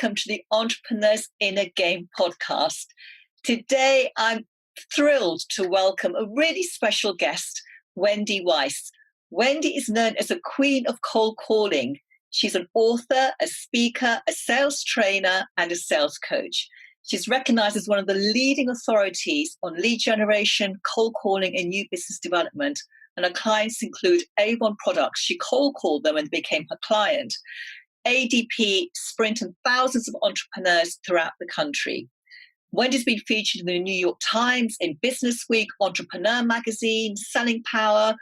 welcome to the Entrepreneurs in a Game podcast. Today, I'm thrilled to welcome a really special guest, Wendy Weiss. Wendy is known as a queen of cold calling. She's an author, a speaker, a sales trainer, and a sales coach. She's recognized as one of the leading authorities on lead generation, cold calling, and new business development. And her clients include Avon products. She cold called them and became her client. ADP, Sprint, and thousands of entrepreneurs throughout the country. Wendy's been featured in the New York Times, in Business Week, Entrepreneur Magazine, Selling Power,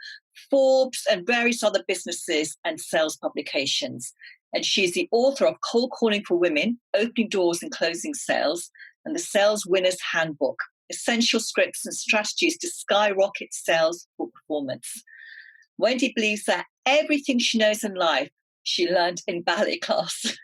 Forbes, and various other businesses and sales publications. And she's the author of Cold Calling for Women, Opening Doors and Closing Sales, and the Sales Winner's Handbook, Essential Scripts and Strategies to Skyrocket Sales for Performance. Wendy believes that everything she knows in life she learned in ballet class.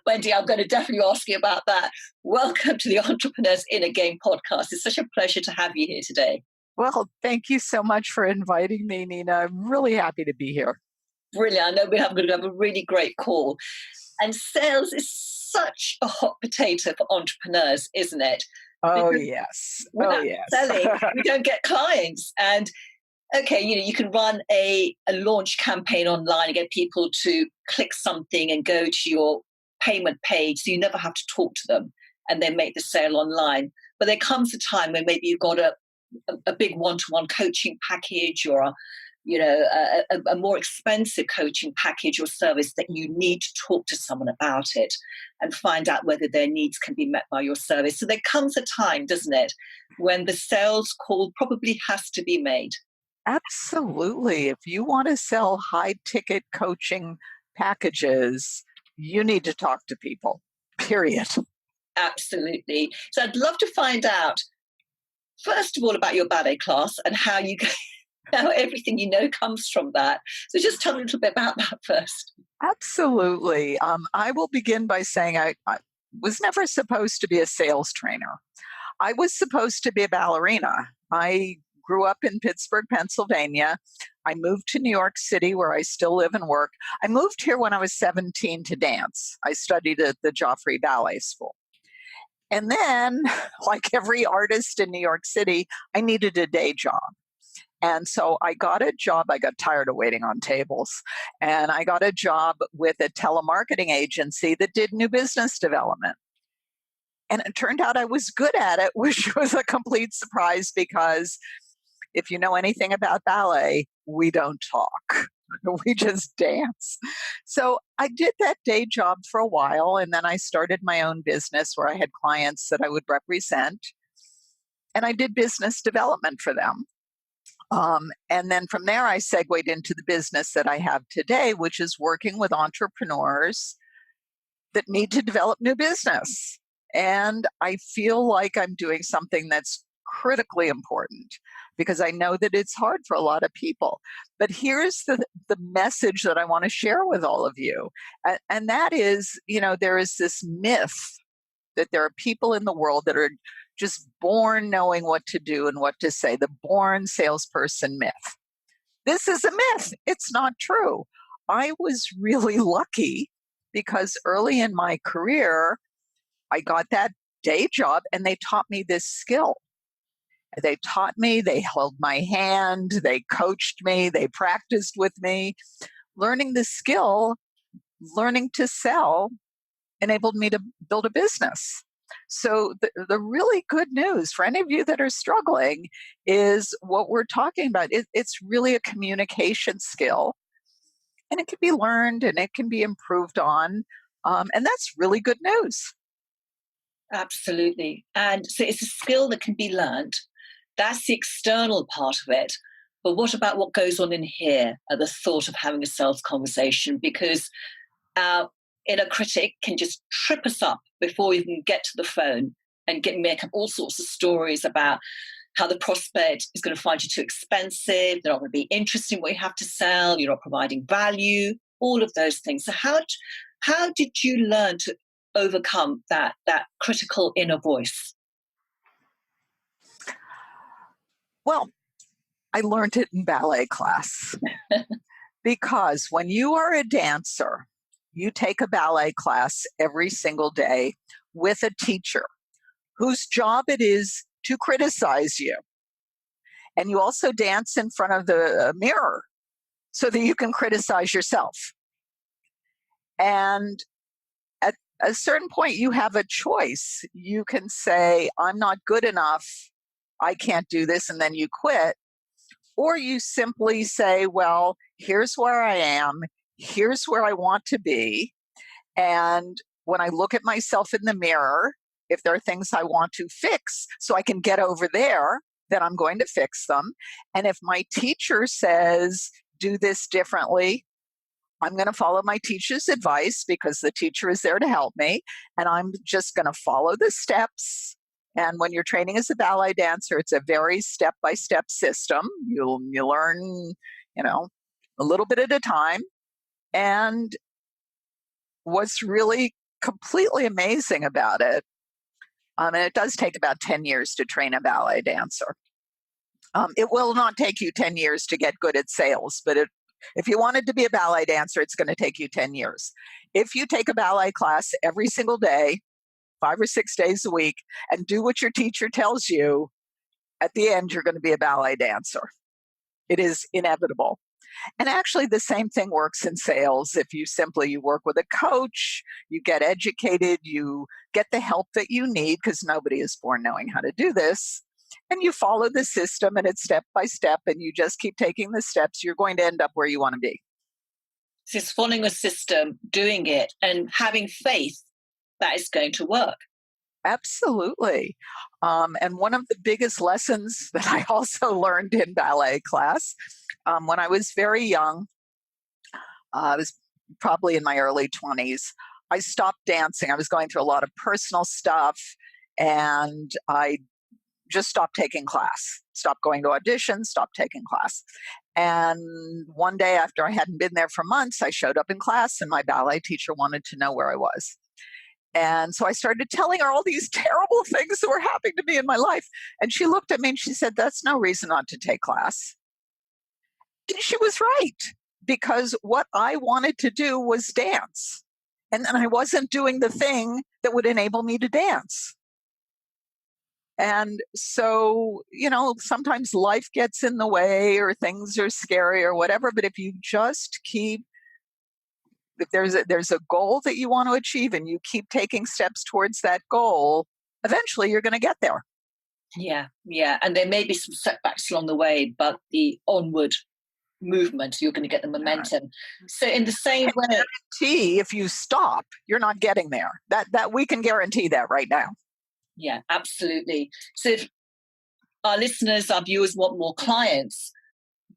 Wendy, I'm going to definitely ask you about that. Welcome to the Entrepreneurs in a Game podcast. It's such a pleasure to have you here today. Well, thank you so much for inviting me, Nina. I'm really happy to be here. Brilliant. I know we're going to have a really great call. And sales is such a hot potato for entrepreneurs, isn't it? Oh, because yes. without selling, we don't get clients. And okay, you can run a launch campaign online and get people to click something and go to your payment page, so you never have to talk to them, and they make the sale online. But there comes a time when maybe you've got a big one-to-one coaching package, or a more expensive coaching package or service that you need to talk to someone about it and find out whether their needs can be met by your service. So there comes a time, doesn't it, when the sales call probably has to be made. Absolutely. If you want to sell high-ticket coaching packages, you need to talk to people, period. Absolutely. So I'd love to find out, first of all, about your ballet class and how everything you know comes from that. So just tell me a little bit about that first. Absolutely. I will begin by saying I was never supposed to be a sales trainer. I was supposed to be a ballerina. I grew up in Pittsburgh, Pennsylvania. I moved to New York City, where I still live and work. I moved here when I was 17 to dance. I studied at the Joffrey Ballet School. And then, like every artist in New York City, I needed a day job. And so I got a job. I got tired of waiting on tables. And I got a job with a telemarketing agency that did new business development. And it turned out I was good at it, which was a complete surprise, because if you know anything about ballet, we don't talk. We just dance. So I did that day job for a while, and then I started my own business where I had clients that I would represent, and I did business development for them. And then from there, I segued into the business that I have today, which is working with entrepreneurs that need to develop new business. And I feel like I'm doing something that's critically important, because I know that it's hard for a lot of people. But here's the message that I want to share with all of you. And that is, there is this myth that there are people in the world that are just born knowing what to do and what to say, the born salesperson myth. This is a myth. It's not true. I was really lucky, because early in my career, I got that day job and they taught me this skill. They taught me, they held my hand, they coached me, they practiced with me. Learning the skill, learning to sell, enabled me to build a business. So the really good news for any of you that are struggling is what we're talking about. It's really a communication skill, and it can be learned and it can be improved on. And that's really good news. Absolutely. And so it's a skill that can be learned. That's the external part of it. But what about what goes on in here at the thought of having a sales conversation? Because our inner critic can just trip us up before we even get to the phone and make up all sorts of stories about how the prospect is going to find you too expensive, they're not going to be interested in what you have to sell, you're not providing value, all of those things. So how did you learn to overcome that critical inner voice? Well, I learned it in ballet class. Because when you are a dancer, you take a ballet class every single day with a teacher whose job it is to criticize you. And you also dance in front of the mirror so that you can criticize yourself. And at a certain point, you have a choice. You can say, I'm not good enough. I can't do this. And then you quit. Or you simply say, well, here's where I am. Here's where I want to be. And when I look at myself in the mirror, if there are things I want to fix so I can get over there, then I'm going to fix them. And if my teacher says, do this differently, I'm going to follow my teacher's advice because the teacher is there to help me. And I'm just going to follow the steps. And when you're training as a ballet dancer, it's a very step-by-step system. You learn, a little bit at a time. And what's really completely amazing about it, and it does take about 10 years to train a ballet dancer. It will not take you 10 years to get good at sales, but if you wanted to be a ballet dancer, it's going to take you 10 years. If you take a ballet class every single day, 5 or 6 days a week, and do what your teacher tells you, at the end, you're going to be a ballet dancer. It is inevitable. And actually, the same thing works in sales. If you work with a coach, you get educated, you get the help that you need, because nobody is born knowing how to do this. And you follow the system, and it's step by step, and you just keep taking the steps. You're going to end up where you want to be. So it's following a system, doing it, and having faith that it's going to work. Absolutely. And one of the biggest lessons that I also learned in ballet class, when I was very young, I was probably in my early 20s, I stopped dancing. I was going through a lot of personal stuff, and I just stopped taking class, stopped going to auditions, stopped taking class. And one day after I hadn't been there for months, I showed up in class, and my ballet teacher wanted to know where I was. And so I started telling her all these terrible things that were happening to me in my life. And she looked at me and she said, that's no reason not to take class. And she was right, because what I wanted to do was dance. And then I wasn't doing the thing that would enable me to dance. And so, sometimes life gets in the way or things are scary or whatever. But if you just if there's a goal that you want to achieve and you keep taking steps towards that goal, eventually you're going to get there. Yeah. And there may be some setbacks along the way, but the onward movement, you're going to get the momentum. So in the same way, guarantee if you stop, you're not getting there. That we can guarantee that right now. Yeah, absolutely. So if our listeners, our viewers want more clients,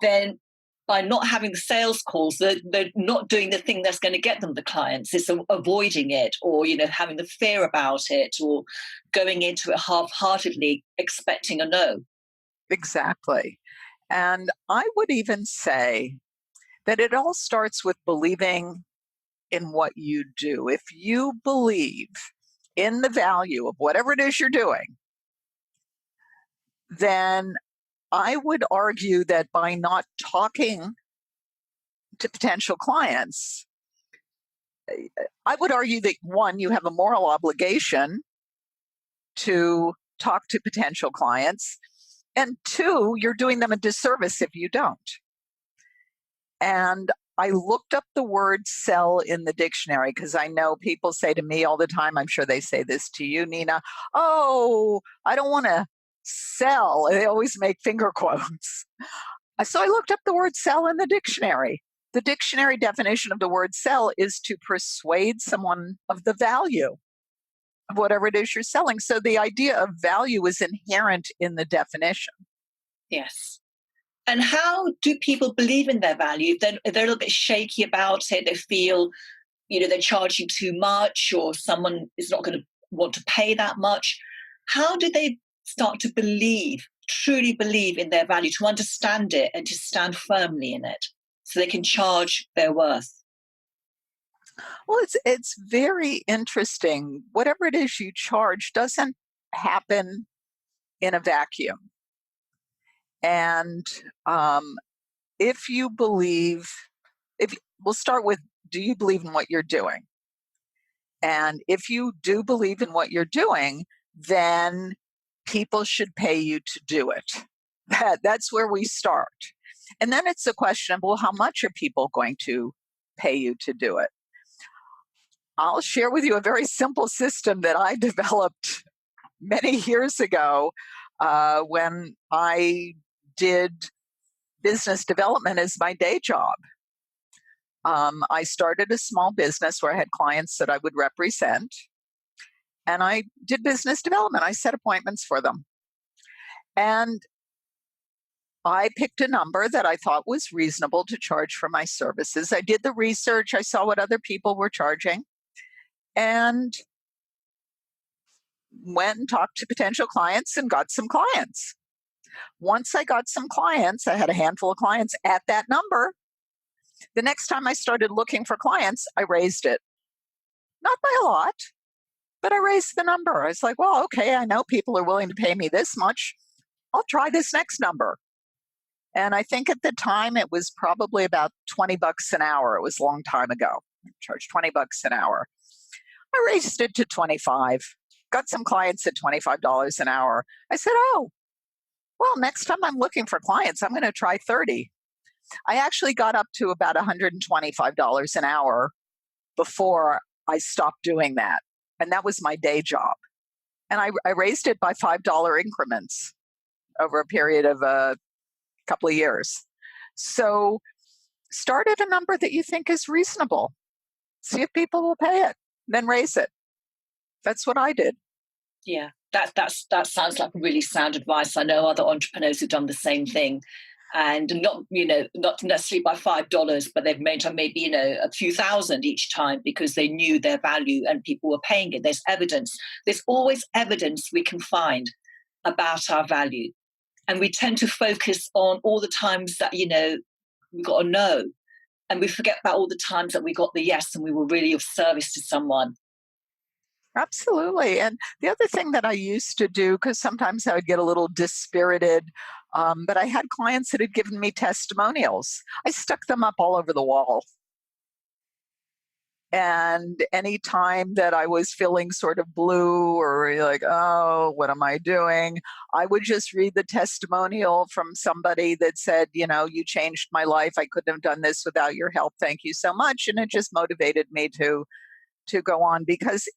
then by not having the sales calls, they're not doing the thing that's going to get them the clients. It's avoiding it, or having the fear about it, or going into it half-heartedly, expecting a no. Exactly. And I would even say that it all starts with believing in what you do. If you believe in the value of whatever it is you're doing, then I would argue that by not talking to potential clients, I would argue that one, you have a moral obligation to talk to potential clients, and two, you're doing them a disservice if you don't. And I looked up the word sell in the dictionary because I know people say to me all the time, I'm sure they say this to you, Nina, oh, I don't want to sell. They always make finger quotes. So I looked up the word sell in the dictionary. The dictionary definition of the word sell is to persuade someone of the value of whatever it is you're selling. So the idea of value is inherent in the definition. Yes. And how do people believe in their value? They're a little bit shaky about it. They feel, they're charging too much, or someone is not going to want to pay that much. How do they start to truly believe in their value, to understand it and to stand firmly in it so they can charge their worth? Well, it's very interesting. Whatever it is you charge doesn't happen in a vacuum. And if you believe, we'll start with do you believe in what you're doing? And if you do believe in what you're doing, then people should pay you to do it. That's where we start. And then it's a question of, well, how much are people going to pay you to do it? I'll share with you a very simple system that I developed many years ago when I did business development as my day job. I started a small business where I had clients that I would represent, and I did business development. I set appointments for them. And I picked a number that I thought was reasonable to charge for my services. I did the research, I saw what other people were charging, and went and talked to potential clients and got some clients. Once I got some clients, I had a handful of clients at that number. The next time I started looking for clients, I raised it. Not by a lot, but I raised the number. I was like, well, okay, I know people are willing to pay me this much. I'll try this next number. And I think at the time it was probably about $20 an hour. It was a long time ago. I charged $20 an hour. I raised it to 25. Got some clients at $25 an hour. I said, oh, well, next time I'm looking for clients, I'm going to try 30. I actually got up to about $125 an hour before I stopped doing that. And that was my day job. And I raised it by $5 increments over a period of a couple of years. So start at a number that you think is reasonable. See if people will pay it, then raise it. That's what I did. Yeah, that sounds like really sound advice. I know other entrepreneurs who've done the same thing, and not necessarily by $5, but they've made maybe a few thousand each time because they knew their value and people were paying it. There's evidence. There's always evidence we can find about our value, and we tend to focus on all the times that we got a no, and we forget about all the times that we got the yes and we were really of service to someone. Absolutely. And the other thing that I used to do, because sometimes I would get a little dispirited, but I had clients that had given me testimonials. I stuck them up all over the wall. And any time that I was feeling sort of blue or like, oh, what am I doing? I would just read the testimonial from somebody that said, you changed my life. I couldn't have done this without your help. Thank you so much. And it just motivated me to go on, because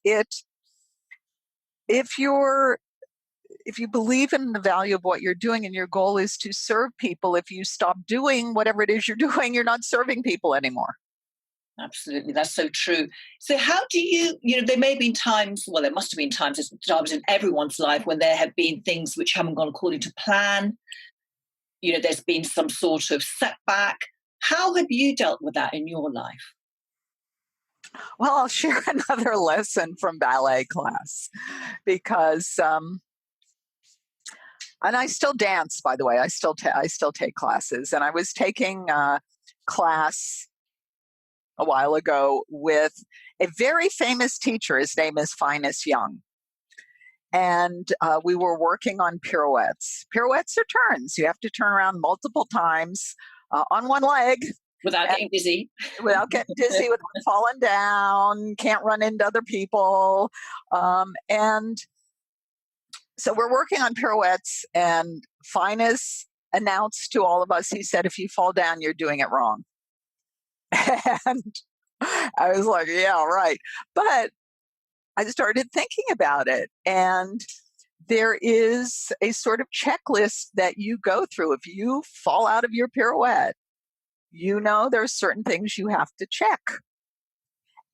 if you believe in the value of what you're doing and your goal is to serve people, if you stop doing whatever it is you're doing, you're not serving people anymore. Absolutely. That's so true. So how do there may have been times, well, there must have been times in everyone's life when there have been things which haven't gone according to plan. There's been some sort of setback. How have you dealt with that in your life? Well, I'll share another lesson from ballet class because, and I still dance, by the way. I still take classes, and I was taking a class a while ago with a very famous teacher. His name is Finus Young, and we were working on pirouettes. Pirouettes are turns. You have to turn around multiple times on one leg. Without getting dizzy. Without without falling down, can't run into other people. And so we're working on pirouettes, and Finus announced to all of us, he said, if you fall down, you're doing it wrong. And I was like, yeah, right. But I started thinking about it, and there is a sort of checklist that you go through. If you fall out of your pirouette, there are certain things you have to check.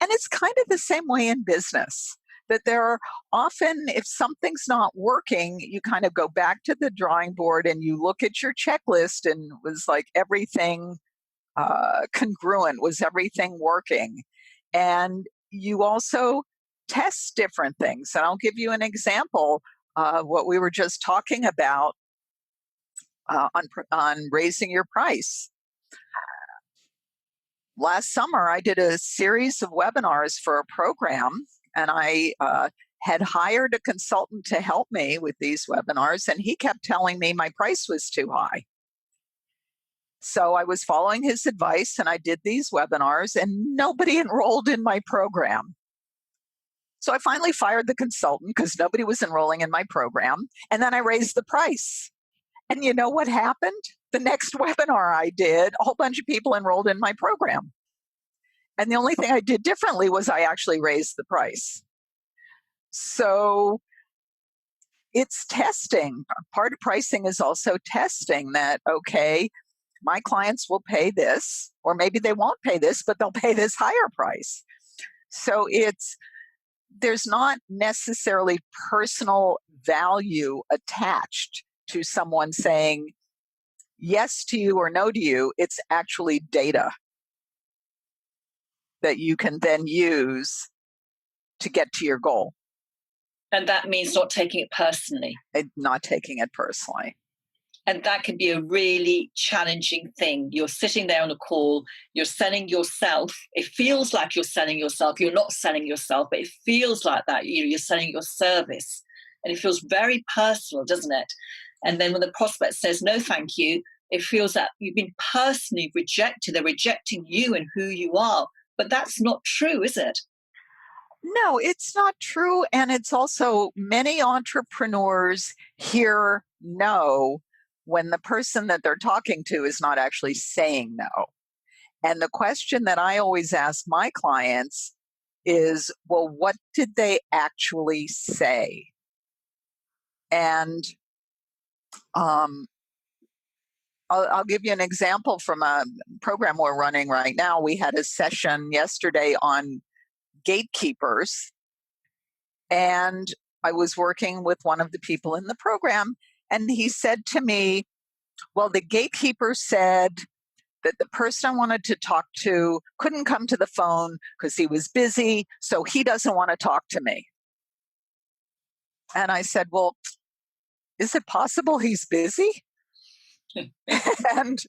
And it's kind of the same way in business, that there are often, if something's not working, you kind of go back to the drawing board and you look at your checklist, and it was like everything congruent, was everything working? And you also test different things. And I'll give you an example of what we were just talking about on raising your price. Last summer, I did a series of webinars for a program, and I had hired a consultant to help me with these webinars, and he kept telling me my price was too high. So I was following his advice and I did these webinars and nobody enrolled in my program. So I finally fired the consultant because nobody was enrolling in my program. And then I raised the price. And you know what happened? The next webinar I did, a whole bunch of people enrolled in my program. And the only thing I did differently was I actually raised the price. So it's testing. Part of pricing is also testing that, okay, my clients will pay this, or maybe they won't pay this, but they'll pay this higher price. So there's not necessarily personal value attached to someone saying yes to you or no to you. It's actually data that you can then use to get to your goal. And that means not taking it personally. Not taking it personally. And that can be a really challenging thing. You're sitting there on a call, you're selling yourself. It feels like you're selling yourself. You're not selling yourself, but it feels like that. You're selling your service. And it feels very personal, doesn't it? And then when the prospect says, no, thank you, it feels that you've been personally rejected. They're rejecting you and who you are. But that's not true, is it? No, it's not true. And it's also many entrepreneurs hear no when the person that they're talking to is not actually saying no. And the question that I always ask my clients is, well, what did they actually say? And I'll give you an example from a program we're running right now. We had a session yesterday on gatekeepers, and I was working with one of the people in the program, and he said to me, well, the gatekeeper said that the person I wanted to talk to couldn't come to the phone because he was busy, so he doesn't want to talk to me. And I said, well, is it possible he's busy? And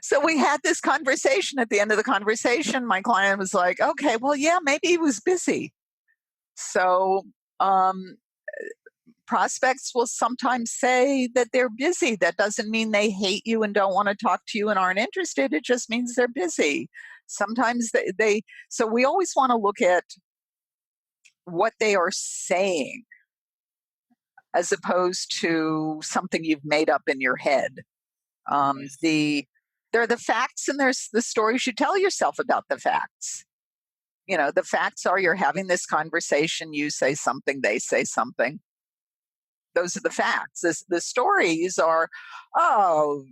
so we had this conversation. At the end of the conversation, my client was like, okay, well, yeah, maybe he was busy. So prospects will sometimes say that they're busy. That doesn't mean they hate you and don't want to talk to you and aren't interested. It just means they're busy. Sometimes so we always want to look at what they are saying as opposed to something you've made up in your head. There are the facts and there's the stories you tell yourself about the facts. You know, the facts are you're having this conversation, you say something, they say something. Those are the facts. The stories are, oh,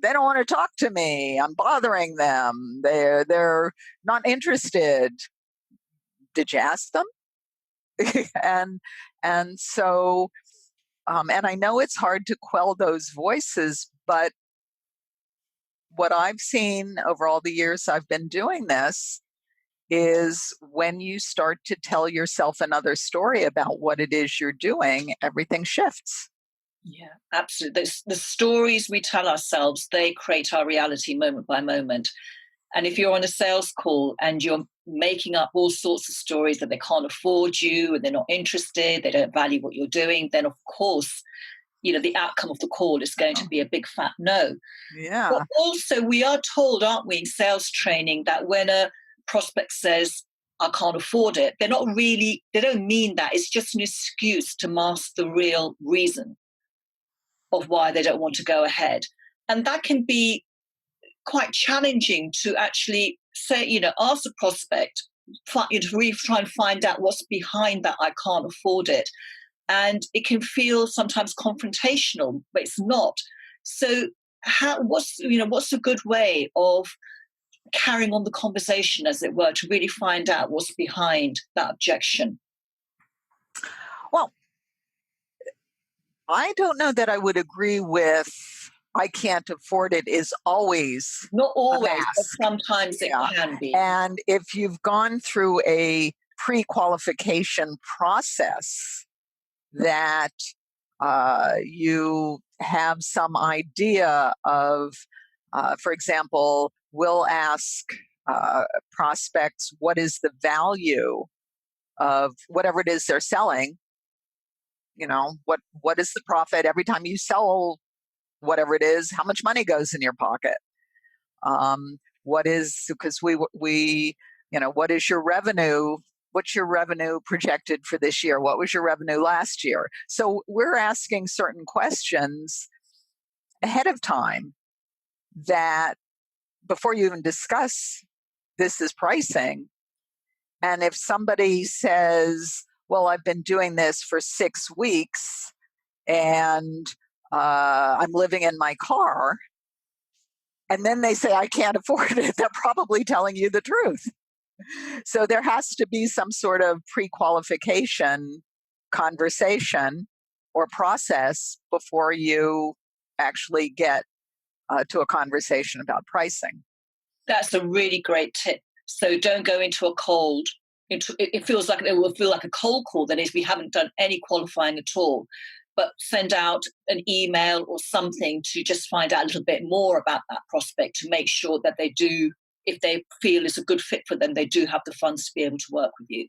they don't want to talk to me. I'm bothering them. They're not interested. Did you ask them? and so and I know it's hard to quell those voices, but what I've seen over all the years I've been doing this is when you start to tell yourself another story about what it is you're doing, everything shifts. Yeah, absolutely. The stories we tell ourselves, they create our reality moment by moment. And if you're on a sales call and you're making up all sorts of stories that they can't afford you and they're not interested, they don't value what you're doing, then of course, the outcome of the call is going to be a big fat no. Yeah. But also we are told, aren't we, in sales training, that when a prospect says, I can't afford it, they don't mean that. It's just an excuse to mask the real reason of why they don't want to go ahead. And that can be quite challenging to actually say, ask the prospect, to really try and find out what's behind that I can't afford it. And it can feel sometimes confrontational, but it's not. So what's a good way of carrying on the conversation, as it were, to really find out what's behind that objection? Well, I don't know that I would agree with I can't afford it is always not always, but sometimes it can be. And if you've gone through a pre-qualification process that you have some idea of, for example, we'll ask prospects, what is the value of whatever it is they're selling? What is the profit every time you sell whatever it is? How much money goes in your pocket? What is, because what is your revenue? What's your revenue projected for this year? What was your revenue last year? So we're asking certain questions ahead of time that before you even discuss this is pricing. And if somebody says, well, I've been doing this for 6 weeks and I'm living in my car, and then they say, I can't afford it, they're probably telling you the truth. So there has to be some sort of pre-qualification conversation or process before you actually get to a conversation about pricing. That's a really great tip. So don't go into a cold. It feels like it will feel like a cold call. That is, we haven't done any qualifying at all. But send out an email or something to just find out a little bit more about that prospect to make sure that they do, if they feel it's a good fit for them, they do have the funds to be able to work with you.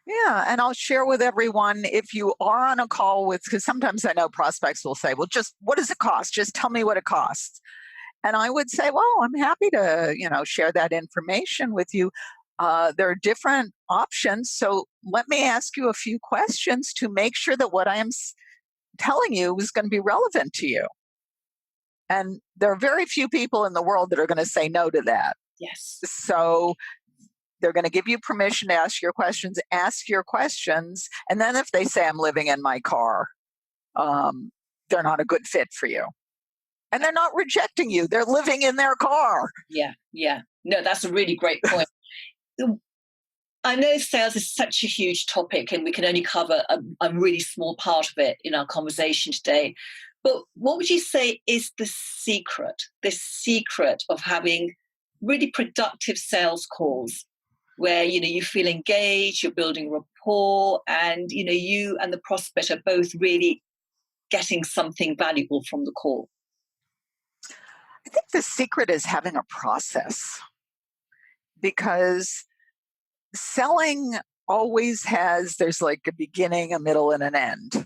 Yeah, and I'll share with everyone, if you are on a call with, because sometimes I know prospects will say, well, just what does it cost? Just tell me what it costs. And I would say, well, I'm happy to, share that information with you. There are different options. So let me ask you a few questions to make sure that what I am telling you is going to be relevant to you. And there are very few people in the world that are going to say no to that. Yes. So they're going to give you permission to ask your questions, and then if they say I'm living in my car, they're not a good fit for you. And they're not rejecting you. They're living in their car. Yeah. No, that's a really great point. I know sales is such a huge topic and we can only cover a really small part of it in our conversation today. But what would you say is the secret of having really productive sales calls where, you feel engaged, you're building rapport, and, you and the prospect are both really getting something valuable from the call? I think the secret is having a process, because selling always there's like a beginning, a middle, and an end.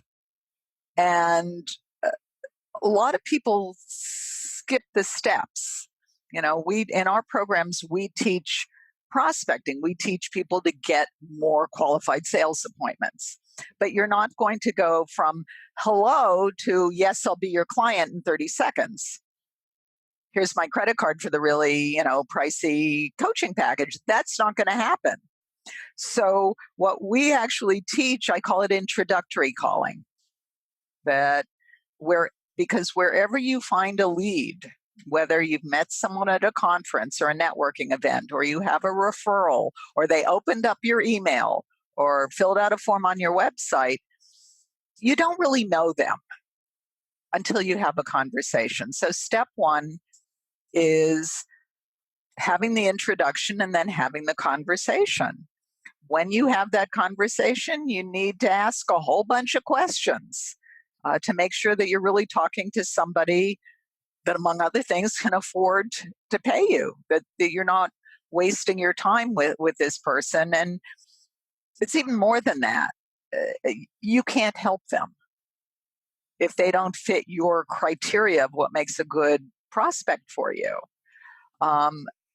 And a lot of people skip the steps. In our programs, we teach prospecting. We teach people to get more qualified sales appointments. But you're not going to go from hello to yes, I'll be your client in 30 seconds. Here's my credit card for the really, pricey coaching package. That's not going to happen. So what we actually teach, I call it introductory calling. Because wherever you find a lead, whether you've met someone at a conference or a networking event, or you have a referral, or they opened up your email or filled out a form on your website, you don't really know them until you have a conversation. So step one is having the introduction and then having the conversation. When you have that conversation, you need to ask a whole bunch of questions to make sure that you're really talking to somebody that, among other things, can afford to pay you, that you're not wasting your time with this person. And it's even more than that. You can't help them if they don't fit your criteria of what makes a good prospect for you.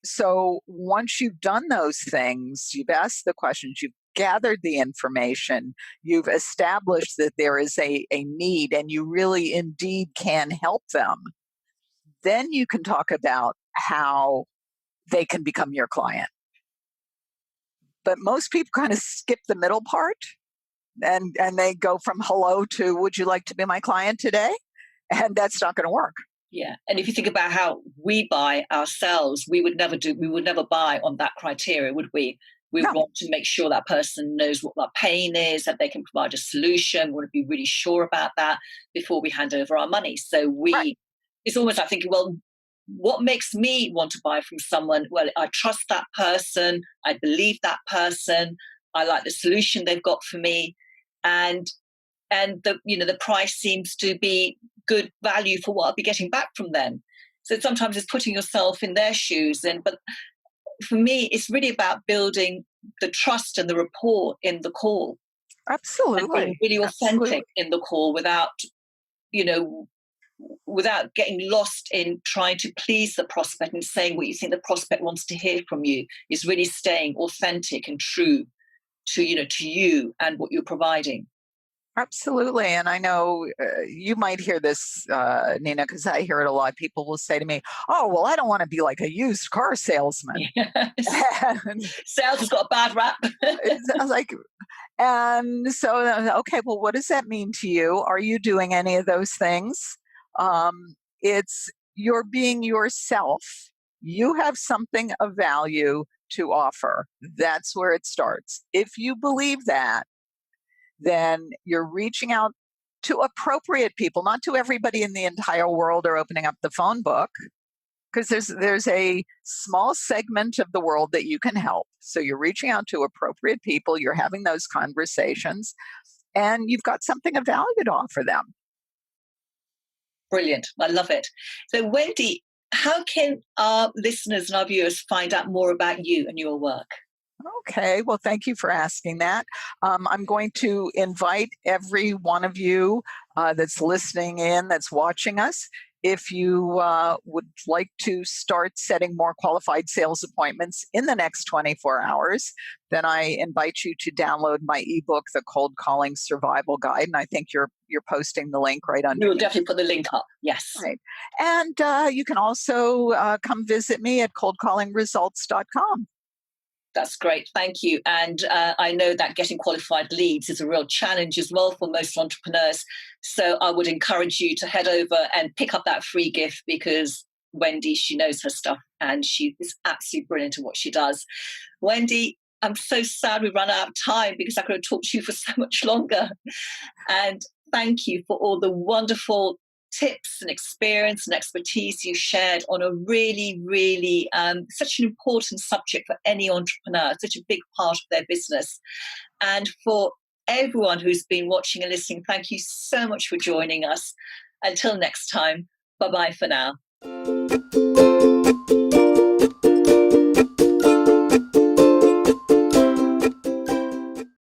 So once you've done those things, you've asked the questions, you've gathered the information, you've established that there is a need and you really indeed can help them, then you can talk about how they can become your client. But most people kind of skip the middle part and they go from hello to would you like to be my client today? And that's not going to work. Yeah. And if you think about how we buy ourselves, we would never buy on that criteria, would we? We No. want to make sure that person knows what that pain is, that they can provide a solution. We want to be really sure about that before we hand over our money. So Right. It's almost like thinking, well, what makes me want to buy from someone? Well, I trust that person. I believe that person. I like the solution they've got for me. And the price seems to be good value for what I'll be getting back from them. So sometimes it's putting yourself in their shoes. But for me, it's really about building the trust and the rapport in the call. Absolutely. And being really authentic in the call without, without getting lost in trying to please the prospect and saying what you think the prospect wants to hear from you, is really staying authentic and true to you and what you're providing. Absolutely. And I know you might hear this, Nina, because I hear it a lot. People will say to me, "Oh, well, I don't want to be like a used car salesman." Yes. And Sales has got a bad rap. I was like, and so, okay, well, what does that mean to you? Are you doing any of those things? It's you're being yourself. You have something of value to offer. That's where it starts. If you believe that, then you're reaching out to appropriate people, not to everybody in the entire world or opening up the phone book, because there's a small segment of the world that you can help. So you're reaching out to appropriate people, you're having those conversations, and you've got something of value to offer them. Brilliant. I love it. So, Wendy, how can our listeners and our viewers find out more about you and your work? Okay, well, thank you for asking that. I'm going to invite every one of you that's listening in, that's watching us. If you would like to start setting more qualified sales appointments in the next 24 hours, then I invite you to download my ebook, The Cold Calling Survival Guide. And I think you're posting the link right under. We'll definitely put the link up. Yes. Right. And you can also come visit me at coldcallingresults.com. That's great. Thank you. And I know that getting qualified leads is a real challenge as well for most entrepreneurs. So I would encourage you to head over and pick up that free gift, because Wendy, she knows her stuff and she is absolutely brilliant at what she does. Wendy, I'm so sad we run out of time, because I could have talked to you for so much longer. And thank you for all the wonderful tips and experience and expertise you shared on a really, really such an important subject for any entrepreneur, such a big part of their business. And for everyone who's been watching and listening, thank you so much for joining us. Until next time, bye-bye for now.